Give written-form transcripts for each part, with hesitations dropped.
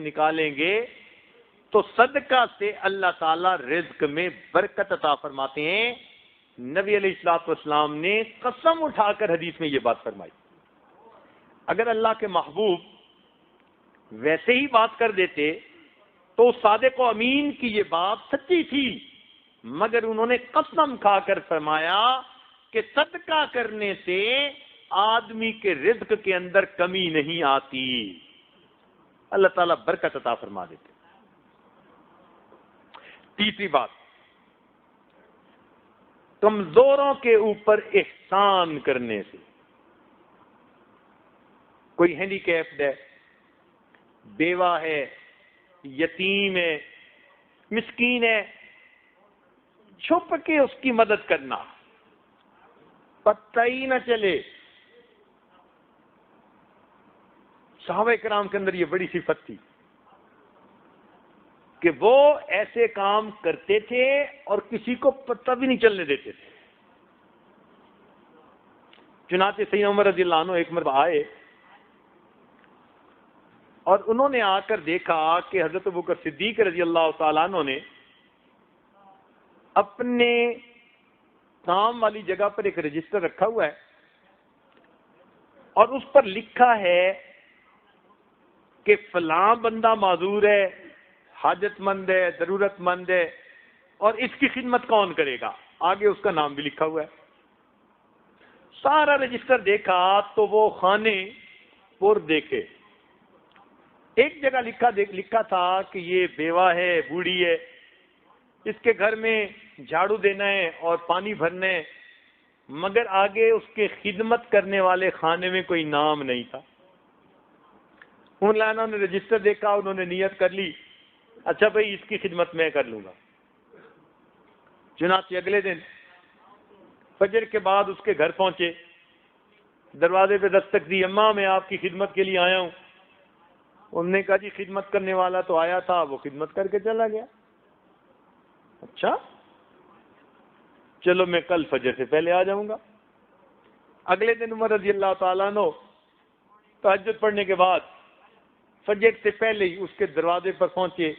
نکالیں گے تو صدقہ سے اللہ تعالیٰ رزق میں برکت عطا فرماتے ہیں. نبی علیہ الصلوۃ والسلام نے قسم اٹھا کر حدیث میں یہ بات فرمائی. اگر اللہ کے محبوب ویسے ہی بات کر دیتے تو صادق و امین کی یہ بات سچی تھی، مگر انہوں نے قسم کھا کر فرمایا کہ صدقہ کرنے سے آدمی کے رزق کے اندر کمی نہیں آتی، اللہ تعالیٰ برکت عطا فرما دیتے. تیسری بات، کمزوروں کے اوپر احسان کرنے سے. کوئی ہینڈی کیپڈ ہے، بیوہ ہے، یتیم ہے، مسکین ہے، چھپ کے اس کی مدد کرنا، پتہ ہی نہ چلے. صحابہ کرام کے اندر یہ بڑی صفت تھی کہ وہ ایسے کام کرتے تھے اور کسی کو پتہ بھی نہیں چلنے دیتے تھے. چنانچہ سیدنا عمر رضی اللہ عنہ ایک مرتبہ آئے اور انہوں نے آ کر دیکھا کہ حضرت ابوبکر صدیق رضی اللہ تعالیٰ عنہ نے اپنے کام والی جگہ پر ایک رجسٹر رکھا ہوا ہے اور اس پر لکھا ہے کہ فلاں بندہ معذور ہے، حاجت مند ہے، ضرورت مند ہے، اور اس کی خدمت کون کرے گا. آگے اس کا نام بھی لکھا ہوا ہے. سارا رجسٹر دیکھا تو وہ خانے پر دیکھے. ایک جگہ لکھا تھا کہ یہ بیوہ ہے، بوڑھی ہے، اس کے گھر میں جھاڑو دینا ہے اور پانی بھرنا ہے، مگر آگے اس کے خدمت کرنے والے خانے میں کوئی نام نہیں تھا. انہوں نے رجسٹر دیکھا، انہوں نے نیت کر لی، اچھا بھائی اس کی خدمت میں کر لوں گا. چنانچہ اگلے دن فجر کے بعد اس کے گھر پہنچے، دروازے پہ دستک دی، اماں میں آپ کی خدمت کے لیے آیا ہوں. انہوں نے کہا جی خدمت کرنے والا تو آیا تھا، وہ خدمت کر کے چلا گیا. اچھا چلو میں کل فجر سے پہلے آ جاؤں گا. اگلے دن عمر رضی اللہ تعالیٰ عنہ تہجد پڑھنے کے بعد فجر سے پہلے ہی اس کے دروازے پر پہنچے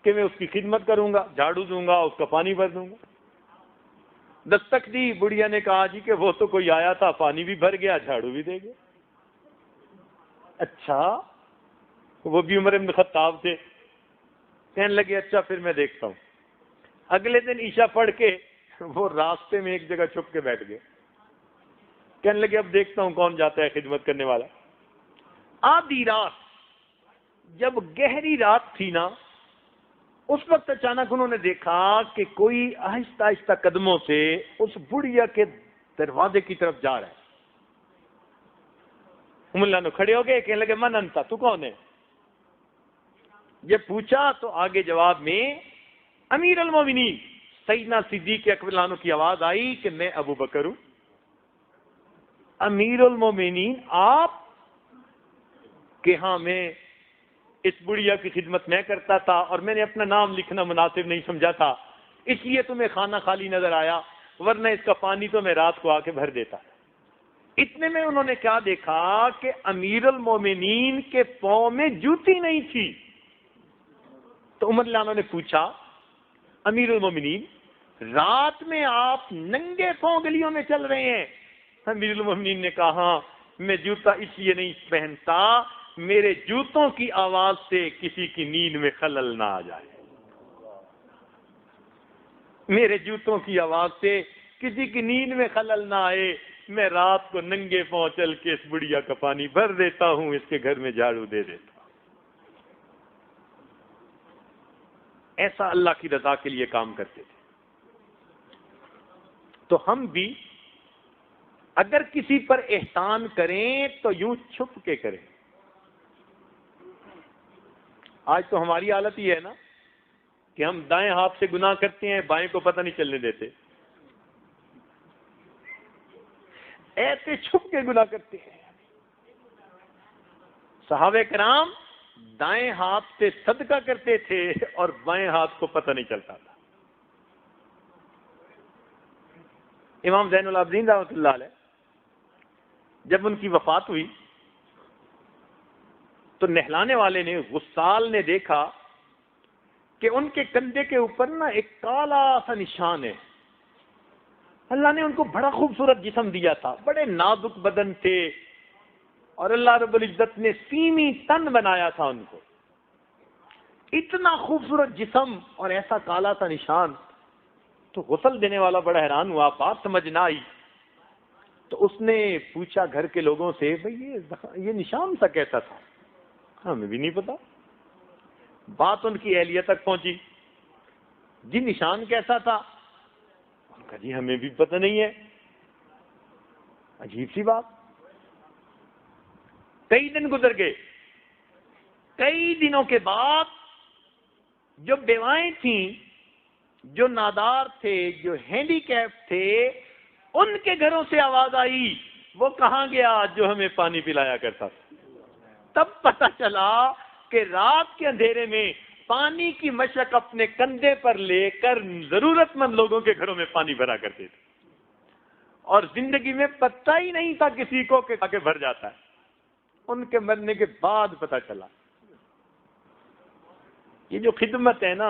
کہ میں اس کی خدمت کروں گا، جھاڑو دوں گا، اس کا پانی بھر دوں گا. دستک دی، بڑھیا نے کہا جی کہ وہ تو کوئی آیا تھا، پانی بھی بھر گیا، جھاڑو بھی دے گیا. اچھا، وہ بھی عمر بن خطاب تھے. کہنے لگے اچھا پھر میں دیکھتا ہوں. اگلے دن عشاء پڑھ کے وہ راستے میں ایک جگہ چھپ کے بیٹھ گئے. کہنے لگے اب دیکھتا ہوں کون جاتا ہے خدمت کرنے والا. آدھی رات، جب گہری رات تھی نا، اس وقت اچانک انہوں نے دیکھا کہ کوئی آہستہ آہستہ قدموں سے اس بڑھیا کے دروازے کی طرف جا رہا ہے. اللہ کھڑے ہو گئے، کہنے لگے من انتا، تو کون ہے؟ یہ پوچھا تو آگے جواب میں امیر المومنین سیدنا صدیق اکبر عنہ کی آواز آئی کہ میں ابو بکر ہوں. امیر المومنین آپ؟ کہ ہاں میں اس بڑھیا کی خدمت میں کرتا تھا اور میں نے اپنا نام لکھنا مناسب نہیں سمجھا تھا، اس لیے تمہیں خانہ خالی نظر آیا، ورنہ اس کا پانی تو میں رات کو آ کے بھر دیتا. اتنے میں انہوں نے کیا دیکھا کہ امیر المومنین کے پاؤں میں جوتی نہیں تھی. تو عمر رضی اللہ عنہ نے پوچھا امیر المومنین رات میں آپ ننگے پاؤں گلیوں میں چل رہے ہیں؟ امیر المومنین نے کہا ہاں، میں جوتا اس لیے نہیں پہنتا، میرے جوتوں کی آواز سے کسی کی نیند میں خلل نہ آ جائے. میرے جوتوں کی آواز سے کسی کی نیند میں خلل نہ آئے. میں رات کو ننگے پاؤں چل کے اس بڑھیا کا پانی بھر دیتا ہوں، اس کے گھر میں جھاڑو دے دیتا ہوں. ایسا اللہ کی رضا کے لیے کام کرتے تھے. تو ہم بھی اگر کسی پر احسان کریں تو یوں چھپ کے کریں. آج تو ہماری حالت یہ ہے نا کہ ہم دائیں ہاتھ سے گناہ کرتے ہیں، بائیں کو پتہ نہیں چلنے دیتے، ایسے چھپ کے گناہ کرتے ہیں. صحابہ کرام دائیں ہاتھ سے صدقہ کرتے تھے اور بائیں ہاتھ کو پتہ نہیں چلتا تھا. امام زین العابدین رحمۃ اللہ علیہ جب ان کی وفات ہوئی تو نہلانے والے نے، غسال نے دیکھا کہ ان کے کندھے کے اوپر نا ایک کالا سا نشان ہے. اللہ نے ان کو بڑا خوبصورت جسم دیا تھا، بڑے نازک بدن تھے، اور اللہ رب العزت نے سیمی تن بنایا تھا ان کو. اتنا خوبصورت جسم اور ایسا کالا سا نشان. تو غسل دینے والا بڑا حیران ہوا، بات سمجھ نہ آئی. تو اس نے پوچھا گھر کے لوگوں سے، بھئی یہ نشان سا کیسا تھا؟ ہمیں بھی نہیں پتا. بات ان کی اہلیہ تک پہنچی، جی نشان کیسا تھا؟ ان کا جی ہمیں بھی پتہ نہیں ہے. عجیب سی بات. کئی دن گزر گئے. کئی دنوں کے بعد جو بیوائیں تھیں، جو نادار تھے، جو ہینڈی کیپ تھے، ان کے گھروں سے آواز آئی، وہ کہاں گیا جو ہمیں پانی پلایا کرتا تھا؟ تب پتہ چلا کہ رات کے اندھیرے میں پانی کی مشک اپنے کندھے پر لے کر ضرورت مند لوگوں کے گھروں میں پانی بھرا کرتے تھے، اور زندگی میں پتہ ہی نہیں تھا کسی کو کہ آگے بھر جاتا ہے. ان کے مرنے کے بعد پتہ چلا. یہ جو خدمت ہے نا،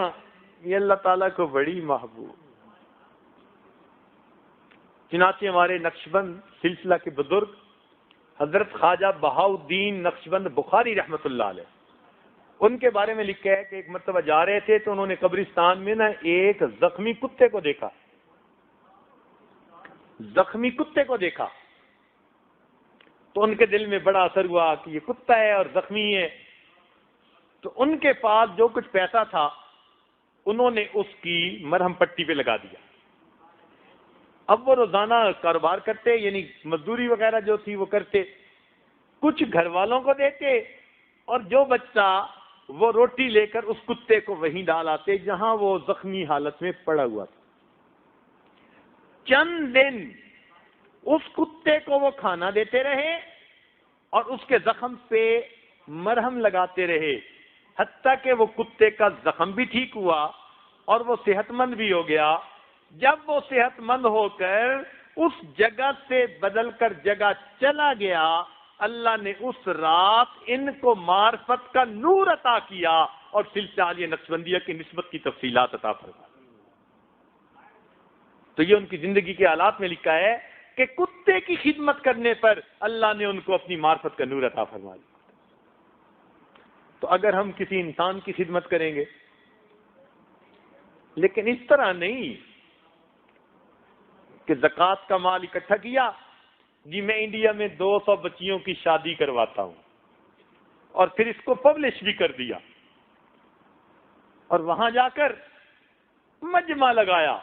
یہ اللہ تعالیٰ کو بڑی محبوب. چنانچہ ہمارے نقشبند سلسلہ کے بزرگ حضرت خواجہ بہاؤالدین نقشبند بخاری رحمۃ اللہ علیہ، ان کے بارے میں لکھا ہے کہ ایک مرتبہ جا رہے تھے تو انہوں نے قبرستان میں نا ایک زخمی کتے کو دیکھا. زخمی کتے کو دیکھا تو ان کے دل میں بڑا اثر ہوا کہ یہ کتا ہے اور زخمی ہے. تو ان کے پاس جو کچھ پیسہ تھا انہوں نے اس کی مرہم پٹی پہ لگا دیا. اب وہ روزانہ کاروبار کرتے، یعنی مزدوری وغیرہ جو تھی وہ کرتے، کچھ گھر والوں کو دیتے، اور جو بچہ وہ روٹی لے کر اس کتے کو وہیں ڈال آتے جہاں وہ زخمی حالت میں پڑا ہوا تھا. چند دن اس کتے کو وہ کھانا دیتے رہے اور اس کے زخم پہ مرہم لگاتے رہے، حتیٰ کہ وہ کتے کا زخم بھی ٹھیک ہوا اور وہ صحت مند بھی ہو گیا. جب وہ صحت مند ہو کر اس جگہ سے بدل کر جگہ چلا گیا، اللہ نے اس رات ان کو معرفت کا نور عطا کیا اور سلسلہ عالیہ نقشبندیہ کی نسبت کی تفصیلات عطا فرمائی. تو یہ ان کی زندگی کے حالات میں لکھا ہے کہ کتے کی خدمت کرنے پر اللہ نے ان کو اپنی معرفت کا نور عطا فرمایا. تو اگر ہم کسی انسان کی خدمت کریں گے، لیکن اس طرح نہیں کہ زکوٰۃ کا مال اکٹھا کیا، جی میں انڈیا میں 200 بچیوں کی شادی کرواتا ہوں، اور پھر اس کو پبلش بھی کر دیا، اور وہاں جا کر مجمع لگایا.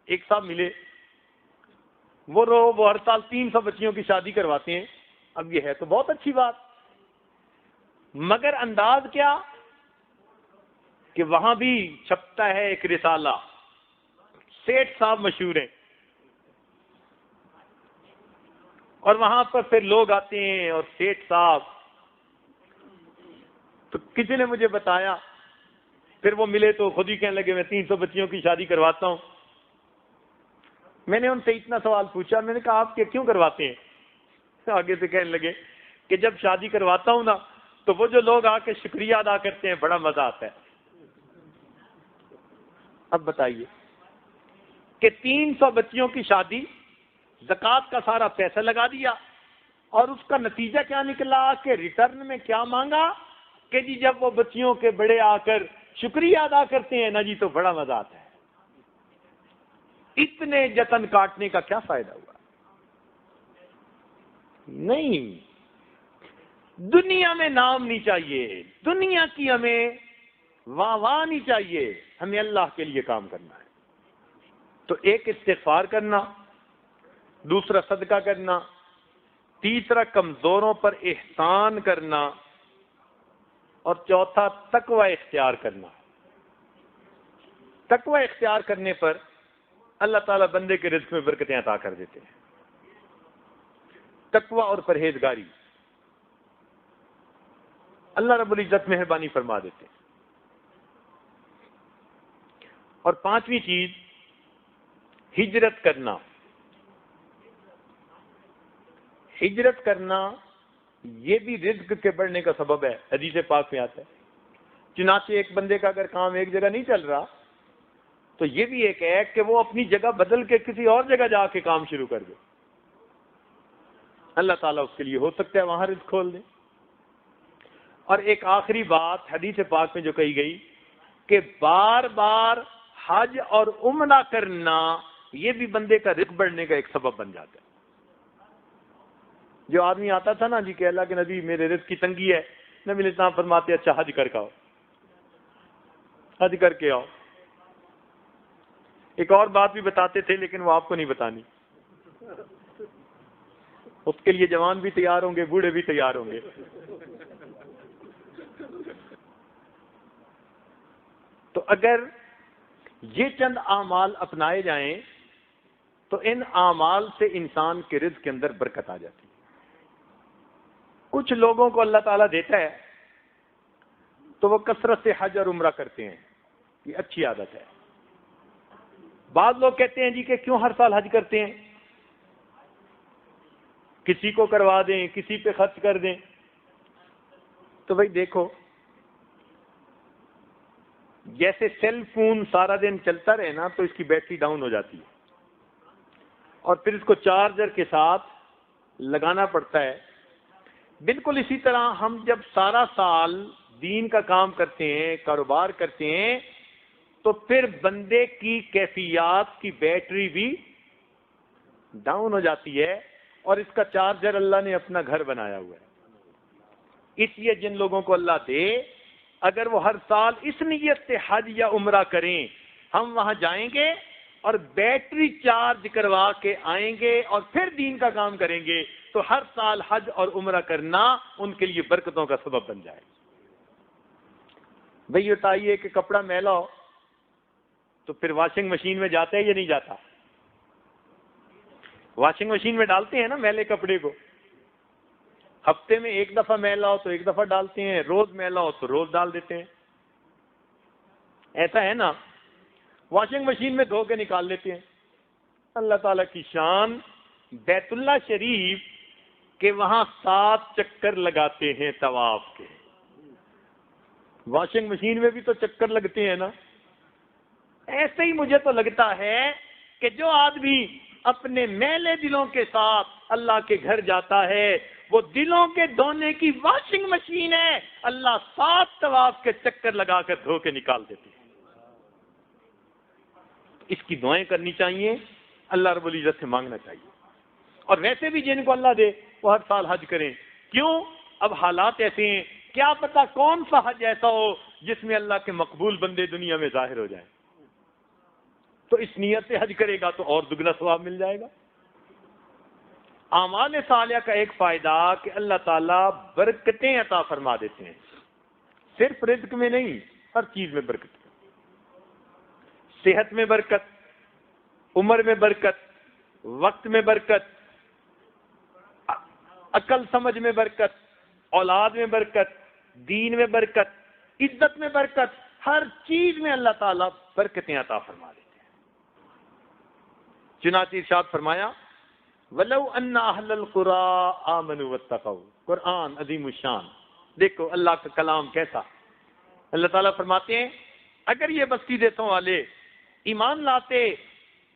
ایک صاحب ملے، وہ ہر سال 300 بچیوں کی شادی کرواتے ہیں. اب یہ ہے تو بہت اچھی بات، مگر انداز کیا کہ وہاں بھی چھپتا ہے ایک رسالہ، سیٹھ صاحب مشہور ہیں، اور وہاں پر پھر لوگ آتے ہیں، اور سیٹھ صاحب، تو کسی نے مجھے بتایا، پھر وہ ملے تو خود ہی کہنے لگے میں 300 بچیوں کی شادی کرواتا ہوں. میں نے ان سے اتنا سوال پوچھا، میں نے کہا آپ کیوں کرواتے ہیں؟ آگے سے کہنے لگے کہ جب شادی کرواتا ہوں نا تو وہ جو لوگ آ کے شکریہ ادا کرتے ہیں بڑا مزہ آتا ہے. اب بتائیے کہ 300 بچیوں کی شادی، زکوٰۃ کا سارا پیسہ لگا دیا، اور اس کا نتیجہ کیا نکلا کہ ریٹرن میں کیا مانگا کہ جی جب وہ بچیوں کے بڑے آ کر شکریہ ادا کرتے ہیں نا جی تو بڑا مزہ آتا ہے. اتنے جتن کاٹنے کا کیا فائدہ ہوا؟ نہیں، دنیا میں نام نہیں چاہیے، دنیا کی ہمیں واہ واہ نہیں چاہیے، ہمیں اللہ کے لیے کام کرنا ہے. تو ایک استغفار کرنا، دوسرا صدقہ کرنا، تیسرا کمزوروں پر احسان کرنا، اور چوتھا تقوی اختیار کرنا. تقوی اختیار کرنے پر اللہ تعالیٰ بندے کے رزق میں برکتیں عطا کر دیتے ہیں. تقوی اور پرہیزگاری، اللہ رب العزت مہربانی فرما دیتے ہیں. اور پانچویں چیز، ہجرت کرنا. ہجرت کرنا یہ بھی رزق کے بڑھنے کا سبب ہے، حدیث پاک میں آتا ہے۔ چنانچہ ایک بندے کا اگر کام ایک جگہ نہیں چل رہا تو یہ بھی ایک ہے کہ وہ اپنی جگہ بدل کے کسی اور جگہ جا کے کام شروع کر دے، اللہ تعالیٰ اس کے لیے ہو سکتا ہے وہاں رزق کھول دے۔ اور ایک آخری بات حدیث پاک میں جو کہی گئی کہ بار بار حج اور عمرہ کرنا یہ بھی بندے کا رزق بڑھنے کا ایک سبب بن جاتا ہے۔ جو آدمی آتا تھا نا جی کہ اللہ کے نبی میرے رزق کی تنگی ہے، نبی علیہ السلام فرماتے اچھا حج کر کے آؤ، حج کر کے آؤ۔ ایک اور بات بھی بتاتے تھے لیکن وہ آپ کو نہیں بتانی، اس کے لیے جوان بھی تیار ہوں گے، بوڑھے بھی تیار ہوں گے۔ تو اگر یہ چند اعمال اپنائے جائیں تو ان اعمال سے انسان کے رزق کے اندر برکت آ جاتی ہے۔ کچھ لوگوں کو اللہ تعالیٰ دیتا ہے تو وہ کثرت سے حج اور عمرہ کرتے ہیں، یہ اچھی عادت ہے۔ بعض لوگ کہتے ہیں جی کہ کیوں ہر سال حج کرتے ہیں، کسی کو کروا دیں، کسی پہ خرچ کر دیں۔ تو بھائی دیکھو، جیسے سیل فون سارا دن چلتا رہے نا تو اس کی بیٹری ڈاؤن ہو جاتی ہے اور پھر اس کو چارجر کے ساتھ لگانا پڑتا ہے۔ بالکل اسی طرح ہم جب سارا سال دین کا کام کرتے ہیں، کاروبار کرتے ہیں، تو پھر بندے کی کیفیات کی بیٹری بھی ڈاؤن ہو جاتی ہے اور اس کا چارجر اللہ نے اپنا گھر بنایا ہوا ہے۔ اس لیے جن لوگوں کو اللہ دے، اگر وہ ہر سال اس نیت سے حج یا عمرہ کریں، ہم وہاں جائیں گے اور بیٹری چارج کروا کے آئیں گے اور پھر دین کا کام کریں گے، تو ہر سال حج اور عمرہ کرنا ان کے لیے برکتوں کا سبب بن جائے۔ بھئی بتائیے کہ کپڑا میلا ہو تو پھر واشنگ مشین میں جاتا ہے یا نہیں جاتا؟ واشنگ مشین میں ڈالتے ہیں نا میلے کپڑے کو، ہفتے میں ایک دفعہ میلا ہو تو ایک دفعہ ڈالتے ہیں، روز میلا ہو تو روز ڈال دیتے ہیں، ایسا ہے نا؟ واشنگ مشین میں دھو کے نکال لیتے ہیں۔ اللہ تعالیٰ کی شان، بیت اللہ شریف کے وہاں 7 چکر لگاتے ہیں طواف کے۔ واشنگ مشین میں بھی تو چکر لگتے ہیں نا۔ ایسے ہی مجھے تو لگتا ہے کہ جو آدمی اپنے میلے دلوں کے ساتھ اللہ کے گھر جاتا ہے وہ دلوں کے دھونے کی واشنگ مشین ہے، اللہ 7 طواف کے چکر لگا کر دھو کے نکال دیتے ہیں۔ اس کی دعائیں کرنی چاہیے، اللہ رب العزت سے مانگنا چاہیے۔ اور ویسے بھی جن کو اللہ دے وہ ہر سال حج کریں۔ کیوں؟ اب حالات ایسے ہیں، کیا پتہ کون سا حج ایسا ہو جس میں اللہ کے مقبول بندے دنیا میں ظاہر ہو جائیں، تو اس نیت سے حج کرے گا تو اور دگنا ثواب مل جائے گا۔ اعمال صالحہ کا ایک فائدہ کہ اللہ تعالیٰ برکتیں عطا فرما دیتے ہیں، صرف رزق میں نہیں، ہر چیز میں برکت، صحت میں برکت، عمر میں برکت، وقت میں برکت، عقل سمجھ میں برکت، اولاد میں برکت، دین میں برکت، عزت میں برکت، ہر چیز میں اللہ تعالیٰ برکتیں عطا فرما دیتے ہیں۔ چنانچہ ارشاد فرمایا وَلَوْ أَنَّ أَهْلَ الْقُرَىٰ آمَنُوا وَاتَّقَوْا، قرآن عظیم الشان، دیکھو اللہ کا کلام کیسا۔ اللہ تعالیٰ فرماتے ہیں اگر یہ بستی دیسوں والے ایمان لاتے،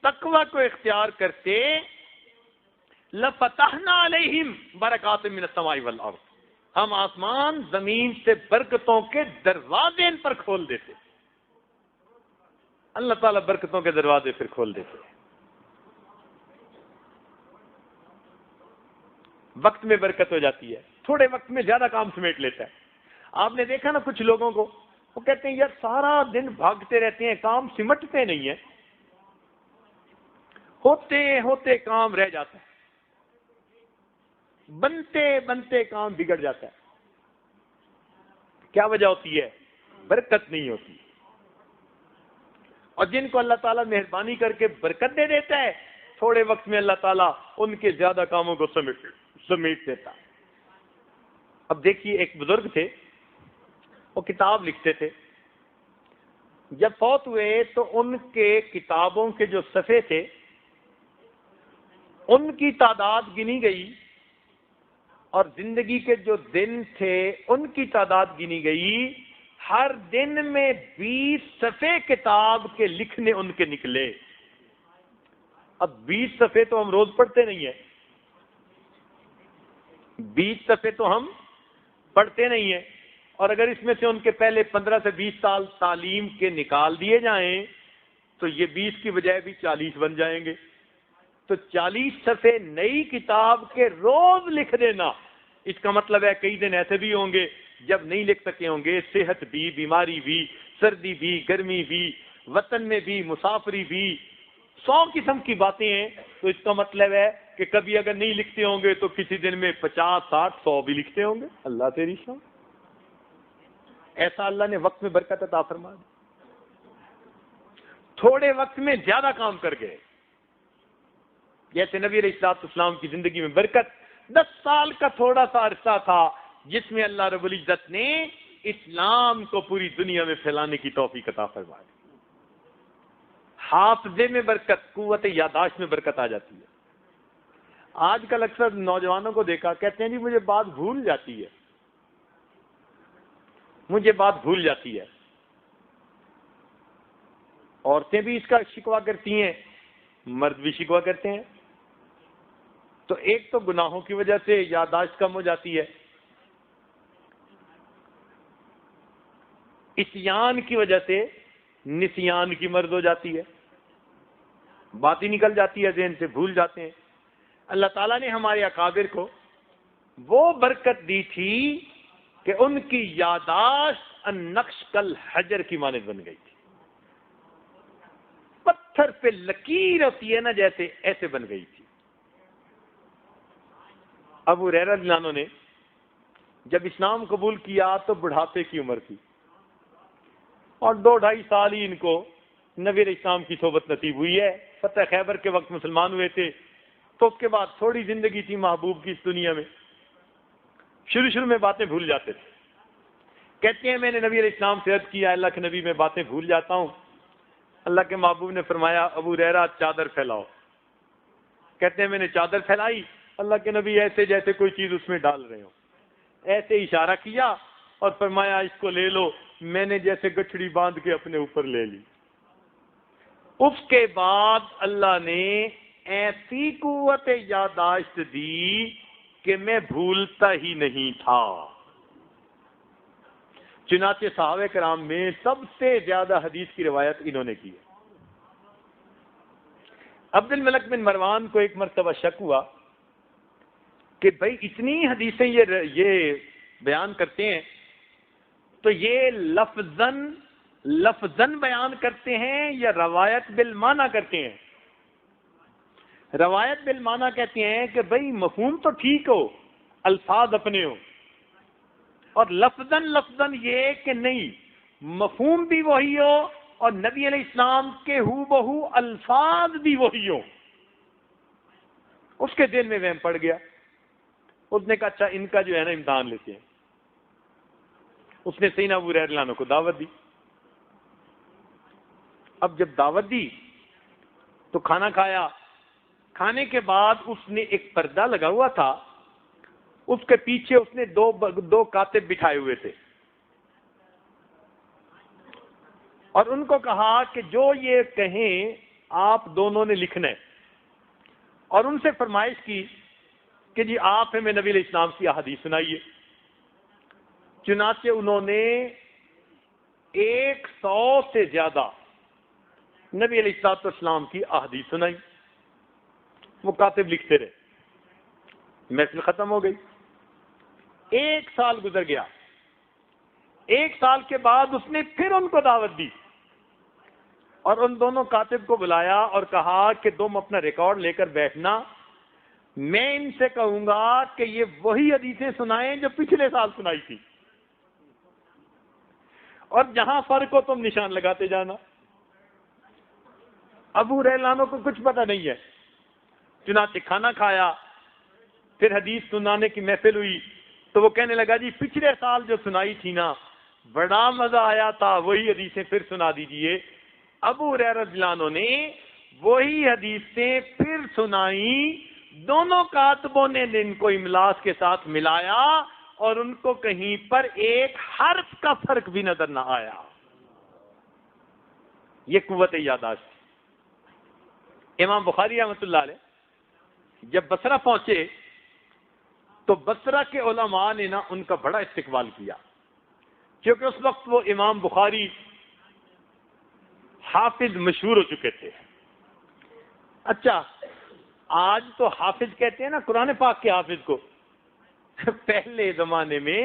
تقوی کو اختیار کرتے، لَفَتَحْنَا عَلَيْهِمْ بَرَكَاتٍ مِّنَ السَّمَاءِ وَالْأَرْضِ، ہم آسمان زمین سے برکتوں کے دروازے ان پر کھول دیتے۔ اللہ تعالیٰ برکتوں کے دروازے پھر کھول دیتے۔ وقت میں برکت ہو جاتی ہے، تھوڑے وقت میں زیادہ کام سمیٹ لیتا ہے۔ آپ نے دیکھا نا کچھ لوگوں کو، وہ کہتے ہیں یار سارا دن بھاگتے رہتے ہیں، کام سمٹتے نہیں ہیں، ہوتے ہوتے کام رہ جاتا ہے، بنتے بنتے کام بگڑ جاتا ہے۔ کیا وجہ ہوتی ہے؟ برکت نہیں ہوتی۔ اور جن کو اللہ تعالیٰ مہربانی کر کے برکت دے دیتا ہے، تھوڑے وقت میں اللہ تعالیٰ ان کے زیادہ کاموں کو سمیٹ دیتا۔ اب دیکھیے ایک بزرگ تھے، وہ کتاب لکھتے تھے، جب فوت ہوئے تو ان کے کتابوں کے جو صفحے تھے ان کی تعداد گنی گئی اور زندگی کے جو دن تھے ان کی تعداد گنی گئی، ہر دن میں 20 صفحے کتاب کے لکھنے ان کے نکلے۔ اب 20 صفحے تو ہم روز پڑھتے نہیں ہیں، 20 صفحے تو ہم پڑھتے نہیں ہیں، اور اگر اس میں سے ان کے پہلے 15 سے 20 سال تعلیم کے نکال دیے جائیں تو یہ 20 کی بجائے بھی 40 بن جائیں گے۔ تو 40 صفحے نئی کتاب کے روز لکھ دینا، اس کا مطلب ہے کئی دن ایسے بھی ہوں گے جب نہیں لکھ سکے ہوں گے، صحت بھی، بیماری بھی، سردی بھی، گرمی بھی، وطن میں بھی، مسافری بھی، 100 قسم کی باتیں ہیں۔ تو اس کا مطلب ہے کہ کبھی اگر نہیں لکھتے ہوں گے تو کسی دن میں 50، 60، 100 بھی لکھتے ہوں گے۔ اللہ تیری شان، ایسا اللہ نے وقت میں برکت عطا فرما دی، تھوڑے وقت میں زیادہ کام کر گئے۔ جیسے نبی علیہ الصلوۃ والسلام کی زندگی میں برکت 10 سال کا تھوڑا سا عرصہ تھا جس میں اللہ رب العزت نے اسلام کو پوری دنیا میں پھیلانے کی توفیق عطا فرما دی۔ حافظے میں برکت، قوت یادداشت میں برکت آ جاتی ہے۔ آج کل اکثر نوجوانوں کو دیکھا، کہتے ہیں جی مجھے بات بھول جاتی ہے، مجھے بات بھول جاتی ہے۔ عورتیں بھی اس کا شکوہ کرتی ہیں، مرد بھی شکوہ کرتے ہیں۔ تو ایک تو گناہوں کی وجہ سے یادداشت کم ہو جاتی ہے، عصیان کی وجہ سے نسیان کی مرض ہو جاتی ہے، بات ہی نکل جاتی ہے ذہن سے، بھول جاتے ہیں۔ اللہ تعالیٰ نے ہمارے اکابر کو وہ برکت دی تھی کہ ان کی یادداشت النقش کل حجر کی مانند بن گئی تھی، پتھر پہ لکیر ہوتی ہے نا جیسے، ایسے بن گئی تھی۔ ابو ہریرہ رضی اللہ عنہ نے جب اسلام قبول کیا تو بڑھاپے کی عمر تھی، اور 2-2.5 سال ہی ان کو نبی علیہ السلام کی صحبت نصیب ہوئی ہے۔ فتح خیبر کے وقت مسلمان ہوئے تھے، تو اس کے بعد تھوڑی زندگی تھی محبوب کی اس دنیا میں، شروع میں باتیں بھول جاتے تھے۔ کہتے ہیں میں نے نبی علیہ السلام سے عرض کیا، اللہ کے نبی میں باتیں بھول جاتا ہوں۔ اللہ کے محبوب نے فرمایا ابو ہریرہ چادر پھیلاؤ۔ کہتے ہیں میں نے چادر پھیلائی، اللہ کے نبی ایسے جیسے کوئی چیز اس میں ڈال رہے ہوں، ایسے اشارہ کیا اور فرمایا اس کو لے لو۔ میں نے جیسے گٹھڑی باندھ کے اپنے اوپر لے لی۔ اس کے بعد اللہ نے ایسی قوت یادداشت دی کہ میں بھولتا ہی نہیں تھا۔ چنانچہ صحابہ کرام میں سب سے زیادہ حدیث کی روایت انہوں نے کی ہے۔ عبد الملک بن مروان کو ایک مرتبہ شک ہوا کہ بھائی اتنی حدیثیں یہ بیان کرتے ہیں تو یہ لفظاً بیان کرتے ہیں یا روایت بالمعنی کرتے ہیں؟ روایت بالمعنی کہتے ہیں کہ بھائی مفہوم تو ٹھیک ہو، الفاظ اپنے ہو، اور لفظاً یہ کہ نہیں مفہوم بھی وہی ہو اور نبی علیہ السلام کے ہو بہو الفاظ بھی وہی ہو۔ اس کے دل میں وہم پڑ گیا، اس نے کہا اچھا ان کا جو ہے نا امتحان لیتے ہیں۔ اس نے سیدنا ابو ہریرہ رضی اللہ عنہ کو دعوت دی۔ اب جب دعوت دی تو کھانا کھایا، کھانے کے بعد اس نے ایک پردہ لگا ہوا تھا، اس کے پیچھے اس نے دو کاتب بٹھائے ہوئے تھے، اور ان کو کہا کہ جو یہ کہیں آپ دونوں نے لکھنا ہے، اور ان سے فرمائش کی کہ جی آپ ہمیں نبی علیہ السلام کی احادیث سنائیے۔ چنانچہ انہوں نے 100 سے زیادہ نبی علیہ السلام کی احادیث سنائی۔ وہ کاتب لکھتے رہے، محفل ختم ہو گئی۔ 1 سال گزر گیا۔ 1 سال کے بعد اس نے پھر ان کو دعوت دی اور ان دونوں کاتب کو بلایا اور کہا کہ تم اپنا ریکارڈ لے کر بیٹھنا، میں ان سے کہوں گا کہ یہ وہی حدیثیں سنائیں جو پچھلے سال سنائی تھی، اور جہاں فرق ہو تم نشان لگاتے جانا۔ ابو ہریرہ عنہ کو کچھ پتہ نہیں ہے۔ چنانچہ کھانا کھایا، پھر حدیث سنانے کی محفل ہوئی تو وہ کہنے لگا جی پچھلے سال جو سنائی تھی نا بڑا مزہ آیا تھا، وہی حدیثیں پھر سنا دیجئے۔ ابو ہریرہ رضی اللہ عنہ نے وہی حدیثیں پھر سنائی، دونوں کاتبوں نے ان کو املاس کے ساتھ ملایا اور ان کو کہیں پر ایک حرف کا فرق بھی نظر نہ آیا. یہ قوت یادداشت. امام بخاری رحمۃ اللہ علیہ جب بصرہ پہنچے تو بصرہ کے علماء نے نا ان کا بڑا استقبال کیا، کیونکہ اس وقت وہ امام بخاری حافظ مشہور ہو چکے تھے. اچھا، آج تو حافظ کہتے ہیں نا قرآن پاک کے حافظ کو، پہلے زمانے میں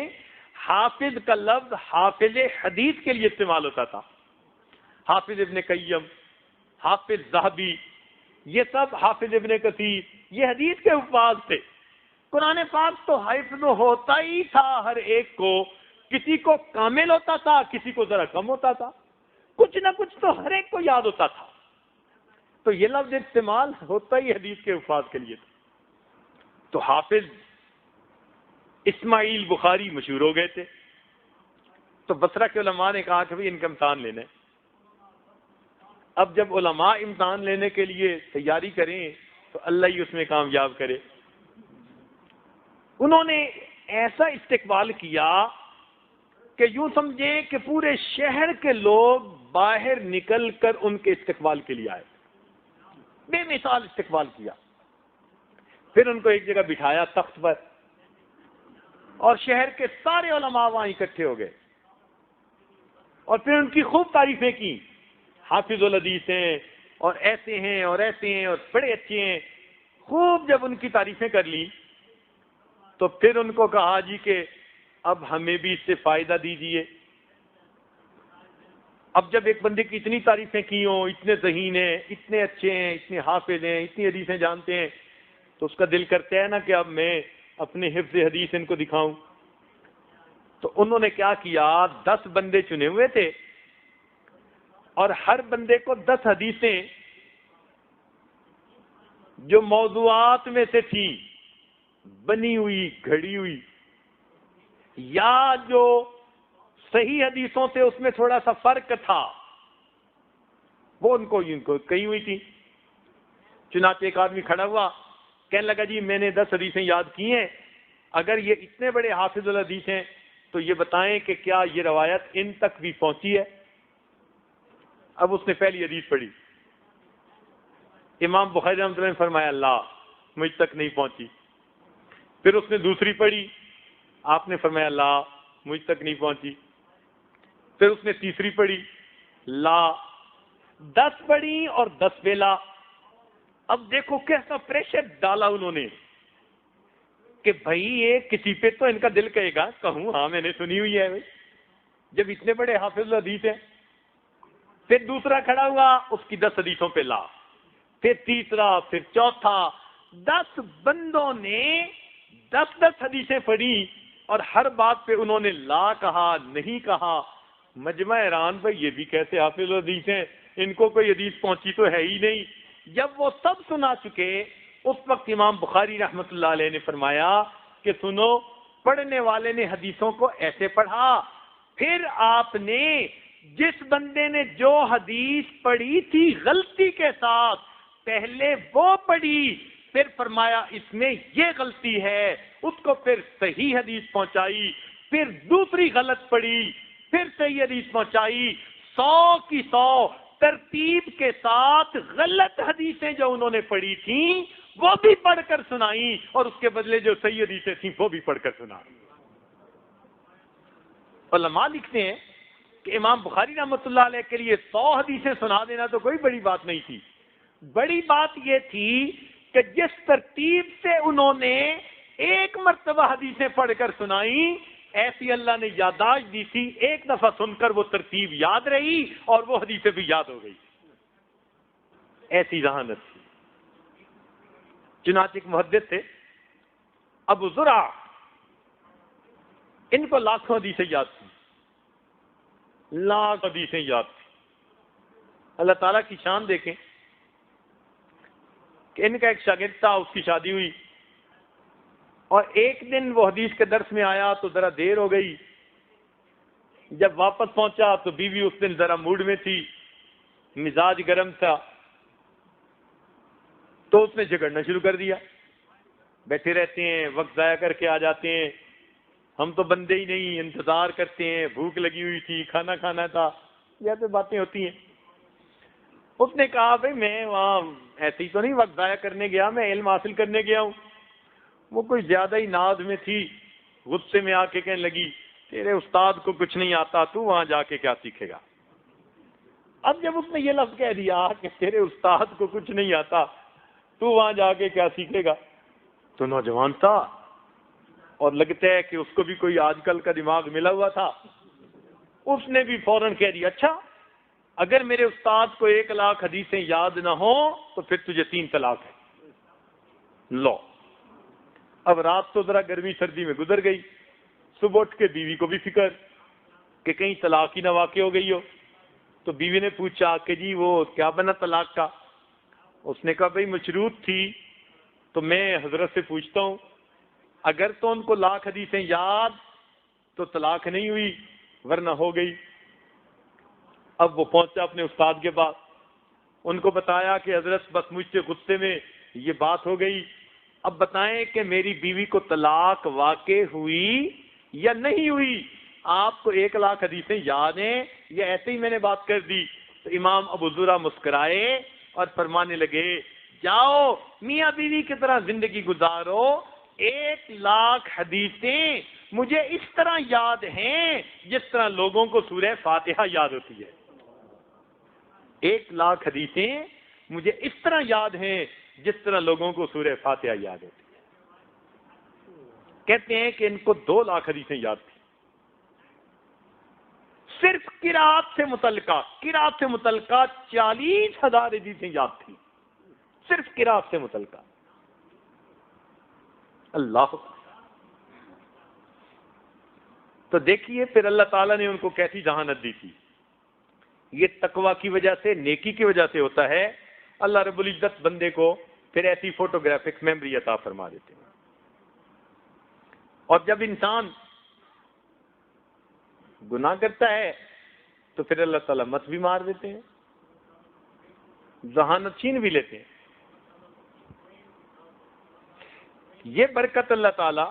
حافظ کا لفظ حافظ حدیث کے لیے استعمال ہوتا تھا. حافظ ابن قیم، حافظ ذہبی، یہ سب حافظ ابن کثیر، یہ حدیث کے الفاظ تھے. قرآن پاک تو حافظ ہوتا ہی تھا ہر ایک کو، کسی کو کامل ہوتا تھا، کسی کو ذرا کم ہوتا تھا، کچھ نہ کچھ تو ہر ایک کو یاد ہوتا تھا. تو یہ لفظ استعمال ہوتا ہی حدیث کے الفاظ کے لیے تھا. تو حافظ اسماعیل بخاری مشہور ہو گئے تھے. تو بصرہ کے علماء نے کہا کہ بھائی ان کا امتحان لینا ہے. اب جب علماء امتحان لینے کے لیے تیاری کریں تو اللہ ہی اس میں کامیاب کرے. انہوں نے ایسا استقبال کیا کہ یوں سمجھیں کہ پورے شہر کے لوگ باہر نکل کر ان کے استقبال کے لیے آئے. بے مثال استقبال کیا. پھر ان کو ایک جگہ بٹھایا تخت پر، اور شہر کے سارے علماء وہاں اکٹھے ہو گئے اور پھر ان کی خوب تعریفیں کی. حافظ الحدیث ہیں اور ایسے ہیں اور ایسے ہیں اور بڑے اچھے ہیں. خوب جب ان کی تعریفیں کر لی تو پھر ان کو کہا جی کہ اب ہمیں بھی اس سے فائدہ دیجیے. اب جب ایک بندے کی اتنی تعریفیں کی ہوں، اتنے ذہین ہیں، اتنے اچھے ہیں، اتنے حافظ ہیں، اتنی حدیثیں جانتے ہیں، تو اس کا دل کرتا ہے نا کہ اب میں اپنے حفظ حدیث ان کو دکھاؤں. تو انہوں نے کیا کیا، 10 بندے چنے ہوئے تھے اور ہر بندے کو 10 حدیثیں جو موضوعات میں سے تھی، بنی ہوئی، گھڑی ہوئی، یا جو صحیح حدیثوں سے اس میں تھوڑا سا فرق تھا، وہ ان کو کہی ہوئی تھی. چنانچہ ایک آدمی کھڑا ہوا، کہنے لگا جی میں نے 10 حدیثیں یاد کی ہیں، اگر یہ اتنے بڑے حافظ الحدیث ہیں تو یہ بتائیں کہ کیا یہ روایت ان تک بھی پہنچی ہے. اب اس نے پہلی حدیث پڑھی. امام بخاری رحمۃ اللہ نے فرمایا اللہ مجھ تک نہیں پہنچی. پھر اس نے دوسری پڑھی، آپ نے فرمایا اللہ مجھ تک نہیں پہنچی. پھر اس نے تیسری پڑھی، لا. 10 پڑھی اور 10 پہ لا. اب دیکھو کیسا پریشر ڈالا انہوں نے کہ بھائی یہ کسی پہ تو ان کا دل کہے گا کہوں ہاں میں نے سنی ہوئی ہے بھائی، جب اتنے بڑے حافظ حدیث ہیں. پھر دوسرا کھڑا ہوا، اس کی 10 حدیثوں پہ لا. پھر تیسرا، پھر چوتھا. 10 بندوں نے 10 حدیثیں پڑھی اور ہر بات پہ انہوں نے لا کہا، نہیں کہا. مجمع حیران بھائی یہ بھی کیسے حافظ حدیث ہیں، ان کو کوئی حدیث پہنچی تو ہے ہی نہیں. جب وہ سب سنا چکے اس وقت امام بخاری رحمۃ اللہ علیہ نے فرمایا کہ سنو، پڑھنے والے نے حدیثوں کو ایسے پڑھا. پھر آپ نے جس بندے نے جو حدیث پڑھی تھی غلطی کے ساتھ، پہلے وہ پڑھی، پھر فرمایا اس میں یہ غلطی ہے، اس کو پھر صحیح حدیث پہنچائی. پھر دوسری غلط پڑھی، پھر صحیح حدیث پہنچائی. 100 کی 100 ترتیب کے ساتھ غلط حدیثیں جو انہوں نے پڑھی تھیں وہ بھی پڑھ کر سنائیں، اور اس کے بدلے جو صحیح حدیثیں تھیں وہ بھی پڑھ کر سنائیں. علماء لکھتے ہیں کہ امام بخاری رحمۃ اللہ علیہ کے لیے 100 حدیثیں سنا دینا تو کوئی بڑی بات نہیں تھی. بڑی بات یہ تھی کہ جس ترتیب سے انہوں نے ایک مرتبہ حدیثیں پڑھ کر سنائیں، ایسی اللہ نے یادداشت دی تھی، ایک دفعہ سن کر وہ ترتیب یاد رہی اور وہ حدیثیں بھی یاد ہو گئی. ایسی ذہانت تھی. چنانچہ ایک محدث تھے ابو زرع، ان کو لاکھوں حدیثیں یاد تھی، لاکھ حدیثیں یاد تھی. اللہ تعالیٰ کی شان دیکھیں کہ ان کا ایک شاگرد تھا، اس کی شادی ہوئی اور ایک دن وہ حدیث کے درس میں آیا تو ذرا دیر ہو گئی. جب واپس پہنچا تو بیوی اس دن ذرا موڈ میں تھی، مزاج گرم تھا، تو اس نے جھگڑنا شروع کر دیا. بیٹھے رہتے ہیں، وقت ضائع کر کے آ جاتے ہیں، ہم تو بندے ہی نہیں، انتظار کرتے ہیں، بھوک لگی ہوئی تھی، کھانا کھانا تھا، جیسے باتیں ہوتی ہیں۔ اس نے کہا بھائی میں وہاں ایسے ہی تو نہیں وقت ضائع کرنے گیا، میں علم حاصل کرنے گیا ہوں۔ وہ کوئی زیادہ ہی ناز میں تھی، غصے میں آ کے کہنے لگی تیرے استاد کو کچھ نہیں آتا، تو وہاں جا کے کیا سیکھے گا؟ اب جب اس نے یہ لفظ کہہ دیا کہ تیرے استاد کو کچھ نہیں آتا تو وہاں جا کے کیا سیکھے گا، تو نوجوان تھا اور لگتا ہے کہ اس کو بھی کوئی آج کل کا دماغ ملا ہوا تھا، اس نے بھی فوراً کہہ دیا اچھا اگر میرے استاد کو 1,00,000 حدیثیں یاد نہ ہوں تو پھر تجھے 3 طلاق ہے۔ لو، اب رات تو ذرا گرمی سردی میں گزر گئی، صبح اٹھ کے بیوی کو بھی فکر کہ کہیں طلاق ہی نہ واقع ہو گئی ہو، تو بیوی نے پوچھا کہ جی وہ کیا بنا طلاق کا؟ اس نے کہا بھئی مشروط تھی، تو میں حضرت سے پوچھتا ہوں اگر تو ان کو 1,00,000 حدیثیں یاد تو طلاق نہیں ہوئی ورنہ ہو گئی۔ اب وہ پہنچا اپنے استاد کے پاس، ان کو بتایا کہ حضرت بس مجھ سے غصے میں یہ بات ہو گئی، اب بتائیں کہ میری بیوی کو طلاق واقع ہوئی یا نہیں ہوئی؟ آپ کو 1,00,000 حدیثیں یاد ہیں یا ایسے ہی میں نے بات کر دی؟ تو امام ابو زرع مسکرائے اور فرمانے لگے جاؤ میاں بیوی کی طرح زندگی گزارو، 1,00,000 حدیثیں مجھے اس طرح یاد ہیں جس طرح لوگوں کو سورہ فاتحہ یاد ہوتی ہے۔ 1,00,000 حدیثیں مجھے اس طرح یاد ہیں جس طرح لوگوں کو سورہ فاتحہ یاد ہوتی ہے۔ کہتے ہیں کہ ان کو 2,00,000 حدیثیں یاد تھی، صرف قرات سے متعلقہ 40,000 حدیثیں یاد تھی، صرف قرات سے متعلقہ۔ اللہ، تو دیکھیے پھر اللہ تعالیٰ نے ان کو کیسی ذہانت دی تھی۔ یہ تقوی کی وجہ سے، نیکی کی وجہ سے ہوتا ہے۔ اللہ رب العزت بندے کو پھر ایسی فوٹوگرافک میموری عطا فرما دیتے ہیں۔ اور جب انسان گناہ کرتا ہے تو پھر اللہ تعالیٰ مت بھی مار دیتے ہیں، ذہانت چھین بھی لیتے ہیں۔ یہ برکت اللہ تعالیٰ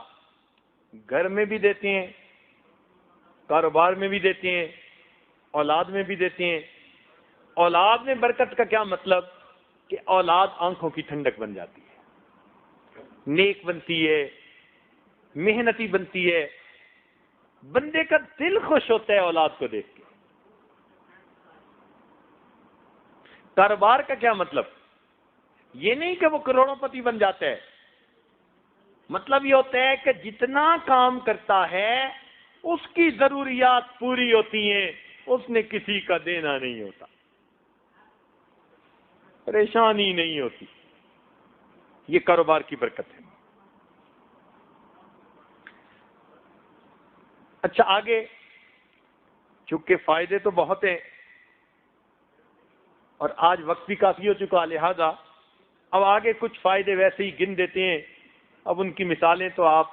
گھر میں بھی دیتے ہیں، کاروبار میں بھی دیتے ہیں، اولاد میں بھی دیتے ہیں۔ اولاد میں برکت کا کیا مطلب؟ کہ اولاد آنکھوں کی ٹھنڈک بن جاتی ہے، نیک بنتی ہے، محنتی بنتی ہے، بندے کا دل خوش ہوتا ہے اولاد کو دیکھ کے۔ کاروبار کا کیا مطلب؟ یہ نہیں کہ وہ کروڑوں پتی بن جاتا ہے، مطلب یہ ہوتا ہے کہ جتنا کام کرتا ہے اس کی ضروریات پوری ہوتی ہیں، اس نے کسی کا دینا نہیں ہوتا، پریشانی نہیں ہوتی۔ یہ کاروبار کی برکت ہے۔ اچھا آگے، چونکہ فائدے تو بہت ہیں اور آج وقت بھی کافی ہو چکا، لہذا اب آگے کچھ فائدے ویسے ہی گن دیتے ہیں۔ اب ان کی مثالیں تو آپ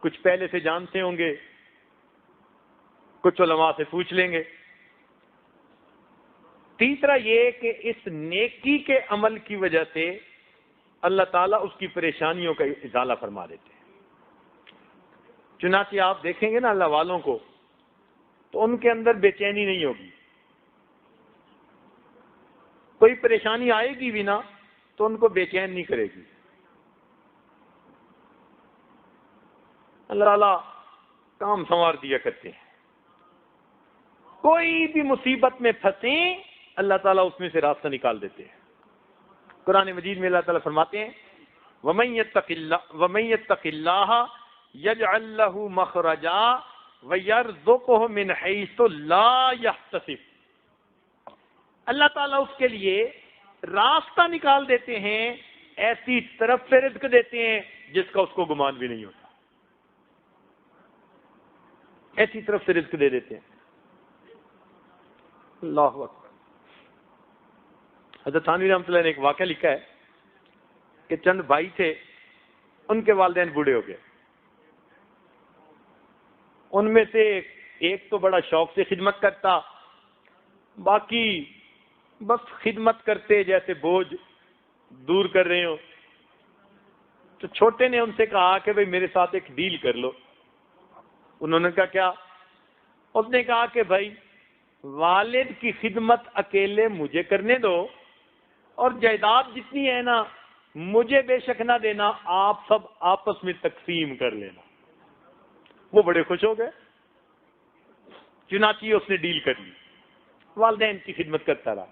کچھ پہلے سے جانتے ہوں گے، کچھ علماء سے پوچھ لیں گے۔ تیسرا یہ کہ اس نیکی کے عمل کی وجہ سے اللہ تعالیٰ اس کی پریشانیوں کا ازالہ فرما دیتے ہیں۔ چنانچہ آپ دیکھیں گے نا اللہ والوں کو، تو ان کے اندر بے چینی نہیں ہوگی، کوئی پریشانی آئے گی بھی نا تو ان کو بے چین نہیں کرے گی۔ اللہ تعالیٰ کام سنوار دیا کرتے ہیں، کوئی بھی مصیبت میں پھنسیں اللہ تعالیٰ اس میں سے راستہ نکال دیتے ہیں۔ قرآن مجید میں اللہ تعالیٰ فرماتے ہیں وَمَن يَتَّقِ اللَّهَ يَجْعَل لَّهُ مَخْرَجًا وَيَرْزُقْهُ مِنْ حَيْثُ لَا يَحْتَسِبُ، اللہ تعالیٰ اس کے لیے راستہ نکال دیتے ہیں، ایسی طرف سے رزق دیتے ہیں جس کا اس کو گمان بھی نہیں ہوتا، ایسی طرف سے رزق دے دیتے ہیں۔ اللہ اکبر۔ حضرت تھانوی رحمۃ اللہ نے ایک واقعہ لکھا ہے کہ چند بھائی تھے، ان کے والدین بوڑھے ہو گئے، ان میں سے ایک تو بڑا شوق سے خدمت کرتا، باقی بس خدمت کرتے جیسے بوجھ دور کر رہے ہو۔ تو چھوٹے نے ان سے کہا کہ بھئی میرے ساتھ ایک ڈیل کر لو. انہوں نے کہا کیا؟ اس نے کہا کہ بھائی والد کی خدمت اکیلے مجھے کرنے دو اور جائیداد جتنی ہے نا مجھے بے شک نہ دینا، آپ سب آپس میں تقسیم کر لینا. وہ بڑے خوش ہو گئے. چنانچہ اس نے ڈیل کر لی، والدین کی خدمت کرتا رہا.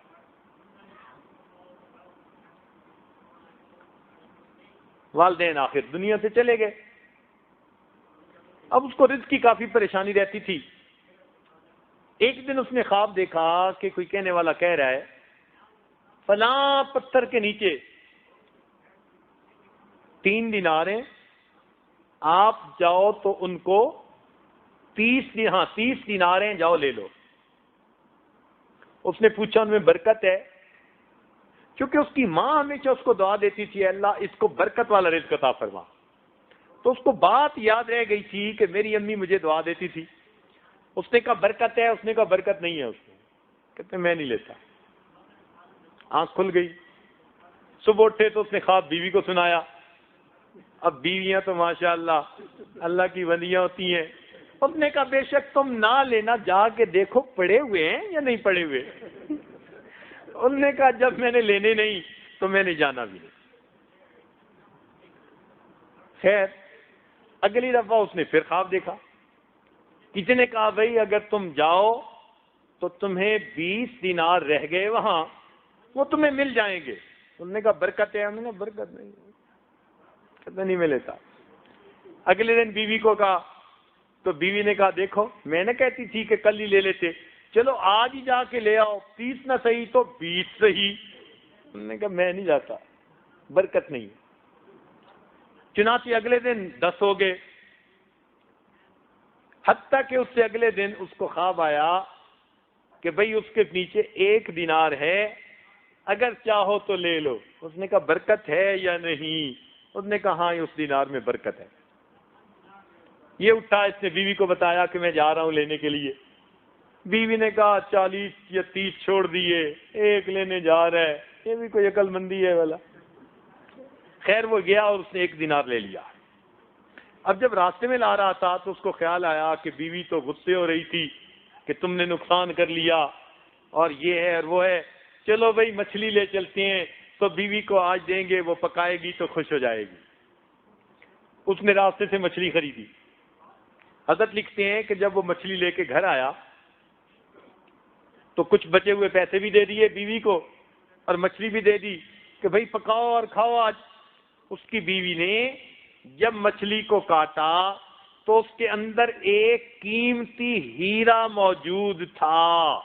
والدین آخر دنیا سے چلے گئے. اب اس کو رزق کی کافی پریشانی رہتی تھی. ایک دن اس نے خواب دیکھا کہ کوئی کہنے والا کہہ رہا ہے فلاں پتھر کے نیچے 3 دینار ہیں، آپ جاؤ تو ان کو 30 دینار ہیں، جاؤ لے لو. اس نے پوچھا ان میں برکت ہے؟ کیونکہ اس کی ماں ہمیشہ اس کو دعا دیتی تھی اللہ اس کو برکت والا رزق عطا فرما. تو اس کو بات یاد رہ گئی تھی کہ میری امی مجھے دعا دیتی تھی. اس نے کہا برکت ہے، اس نے کہا برکت نہیں ہے. اس نے کہتے میں نہیں لیتا. آنکھ کھل گئی. صبح اٹھے تو اس نے خواب بیوی کو سنایا. اب بیویاں تو ماشاءاللہ اللہ کی ولیاں ہوتی ہیں. اس نے کہا بے شک تم نہ لینا، جا کے دیکھو پڑے ہوئے ہیں یا نہیں پڑے ہوئے. انہوں نے کہا جب میں نے لینے نہیں تو میں نے جانا بھی نہیں. خیر اگلی دفعہ اس نے پھر خواب دیکھا. کسی نے کہا بھائی اگر تم جاؤ تو تمہیں 20 دینار رہ گئے وہاں، وہ تمہیں مل جائیں گے. انہوں نے کہا برکت ہے؟ انہوں نے برکت نہیں، کہتا نہیں میں لیتا. اگلے دن بیوی کو کہا تو بیوی نے کہا دیکھو میں نے کہتی تھی کہ کل ہی لے لیتے، چلو آج ہی جا کے لے آؤ، 30 نہ صحیح تو 20 صحیح. انہوں نے کہا میں نہیں جاتا، برکت نہیں. چنانچہ اگلے دن 10 ہو گئے. حتیٰ کہ اس سے اگلے دن اس کو خواب آیا کہ بھئی اس کے نیچے 1 دینار ہے، اگر چاہو تو لے لو. اس نے کہا برکت ہے یا نہیں؟ اس نے کہا ہاں اس دینار میں برکت ہے. یہ اٹھا، اس نے بیوی کو بتایا کہ میں جا رہا ہوں لینے کے لیے. بیوی نے کہا 40 یا 30 چھوڑ دیے، 1 لینے جا رہا ہے، یہ بھی کوئی عقل مندی ہے والا. خیر وہ گیا اور اس نے 1 دینار لے لیا. اب جب راستے میں لا رہا تھا تو اس کو خیال آیا کہ بیوی تو غصے ہو رہی تھی کہ تم نے نقصان کر لیا اور یہ ہے اور وہ ہے، چلو بھائی مچھلی لے چلتے ہیں تو بیوی کو آج دیں گے، وہ پکائے گی تو خوش ہو جائے گی. اس نے راستے سے مچھلی خریدی. حضرت لکھتے ہیں کہ جب وہ مچھلی لے کے گھر آیا تو کچھ بچے ہوئے پیسے بھی دے دیے بیوی کو اور مچھلی بھی دے دی کہ بھائی پکاؤ اور کھاؤ آج. اس کی بیوی نے جب مچھلی کو کاٹا تو اس کے اندر ایک قیمتی ہیرا موجود تھا.